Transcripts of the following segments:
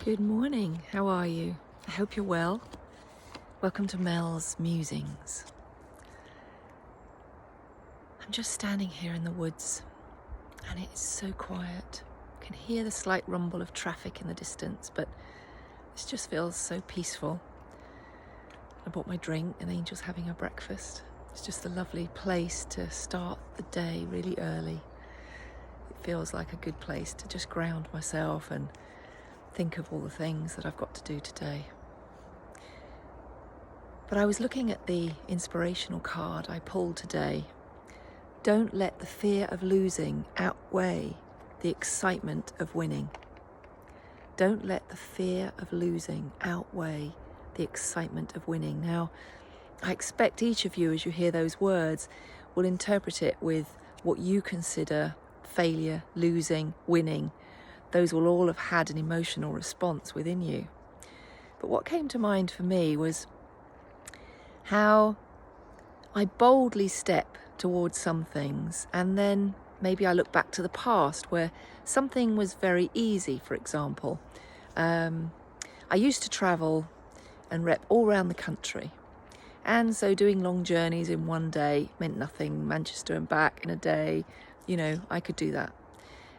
Good morning, how are you? I hope you're well. Welcome to Mel's Musings. I'm just standing here in the woods and it is so quiet. I can hear the slight rumble of traffic in the distance, but this just feels so peaceful. I bought my drink and Angel's having her breakfast. It's just a lovely place to start the day really early. It feels like a good place to just ground myself and think of all the things that I've got to do today. But I was looking at the inspirational card I pulled today. Don't let the fear of losing outweigh the excitement of winning. Don't let the fear of losing outweigh the excitement of winning. Now, I expect each of you, as you hear those words, will interpret it with what you consider failure, losing, winning. Those will all have had an emotional response within you. But what came to mind for me was how I boldly step towards some things, and then maybe I look back to the past where something was very easy. For example, I used to travel and rep all around the country, and so doing long journeys in one day meant nothing. Manchester and back in a day, I could do that.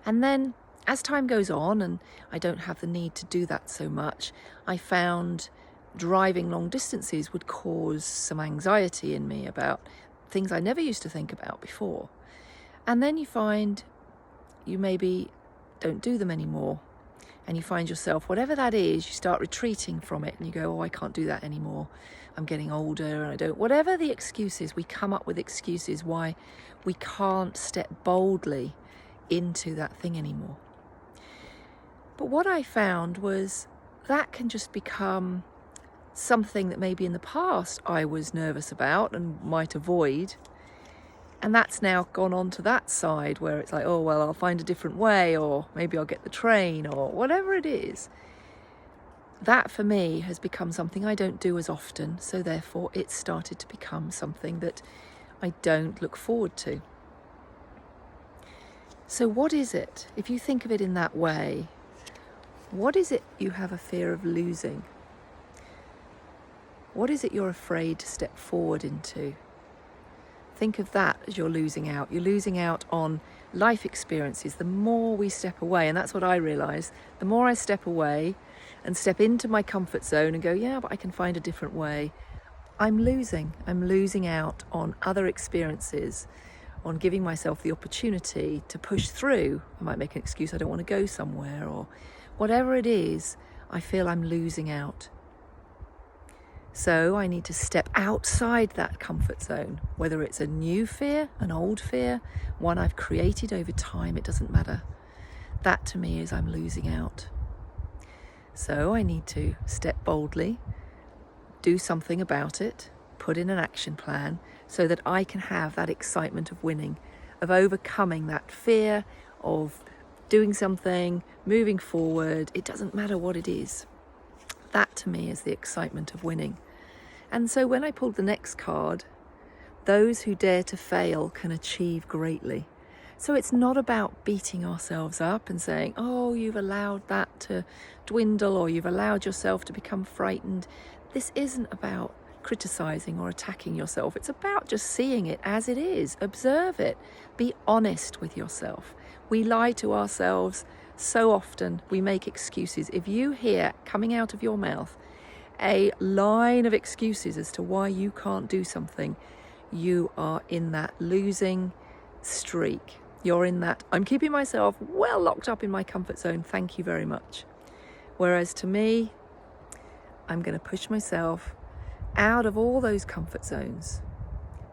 And then as time goes on and I don't have the need to do that so much, I found driving long distances would cause some anxiety in me about things I never used to think about before. And then you find you maybe don't do them anymore, and you find yourself, whatever that is, you start retreating from it and you go, oh, I can't do that anymore. I'm getting older and I don't, whatever the excuse is, we come up with excuses why we can't step boldly into that thing anymore. But what I found was that can just become something that maybe in the past I was nervous about and might avoid. And that's now gone on to that side where it's like, oh, well, I'll find a different way, or maybe I'll get the train, or whatever it is. That for me has become something I don't do as often. So therefore it's started to become something that I don't look forward to. So what is it? If you think of it in that way, what is it you have a fear of losing? What is it you're afraid to step forward into? Think of that as you're losing out. You're losing out on life experiences. The more we step away, and that's what I realised, the more I step away and step into my comfort zone and go, yeah, but I can find a different way, I'm losing out on other experiences, on giving myself the opportunity to push through. I might make an excuse, I don't want to go somewhere, or whatever it is, I feel I'm losing out. So I need to step outside that comfort zone, whether it's a new fear, an old fear, one I've created over time, it doesn't matter. That to me is I'm losing out. So I need to step boldly, do something about it, put in an action plan so that I can have that excitement of winning, of overcoming that fear, of doing something, moving forward. It doesn't matter what it is. That to me is the excitement of winning. And so when I pulled the next card, those who dare to fail can achieve greatly. So it's not about beating ourselves up and saying, oh, you've allowed that to dwindle, or you've allowed yourself to become frightened. This isn't about criticizing or attacking yourself. It's about just seeing it as it is. Observe it. Be honest with yourself. We lie to ourselves so often. We make excuses. If you hear coming out of your mouth a line of excuses as to why you can't do something, you are in that losing streak. You're in that, I'm keeping myself well locked up in my comfort zone, thank you very much. Whereas to me, I'm going to push myself out of all those comfort zones,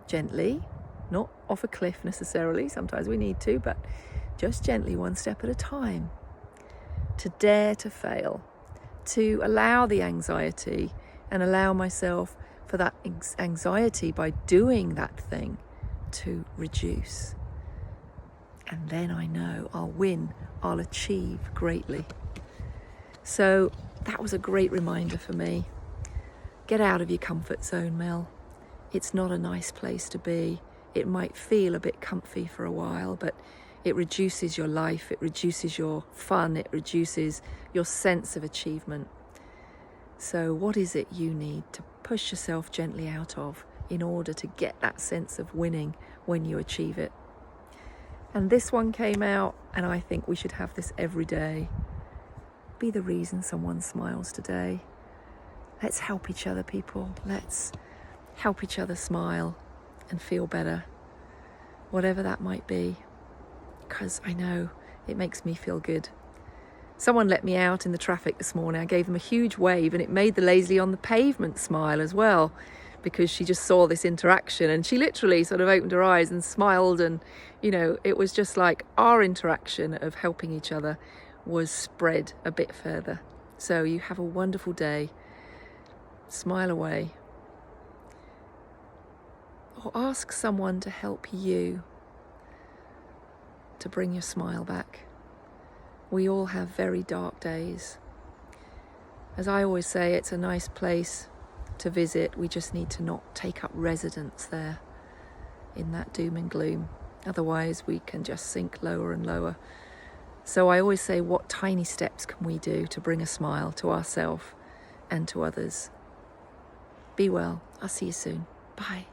gently, not off a cliff necessarily, sometimes we need to, but just gently, one step at a time, to dare to fail, to allow the anxiety and allow myself for that anxiety by doing that thing to reduce. And then I know I'll win, I'll achieve greatly. So that was a great reminder for me. Get out of your comfort zone, Mel. It's not a nice place to be. It might feel a bit comfy for a while, but it reduces your life, it reduces your fun, it reduces your sense of achievement. So what is it you need to push yourself gently out of in order to get that sense of winning when you achieve it? And this one came out, and I think we should have this every day. Be the reason someone smiles today. Let's help each other, people. Let's help each other smile and feel better, whatever that might be, because I know it makes me feel good. Someone let me out in the traffic this morning. I gave them a huge wave, and it made the lazily on the pavement smile as well, because she just saw this interaction, and she literally sort of opened her eyes and smiled, and it was just like our interaction of helping each other was spread a bit further. So you have a wonderful day. Smile away. Or ask someone to help you to bring your smile back. We all have very dark days. As I always say, it's a nice place to visit. We just need to not take up residence there in that doom and gloom. Otherwise, we can just sink lower and lower. So I always say, what tiny steps can we do to bring a smile to ourselves and to others? Be well. I'll see you soon. Bye.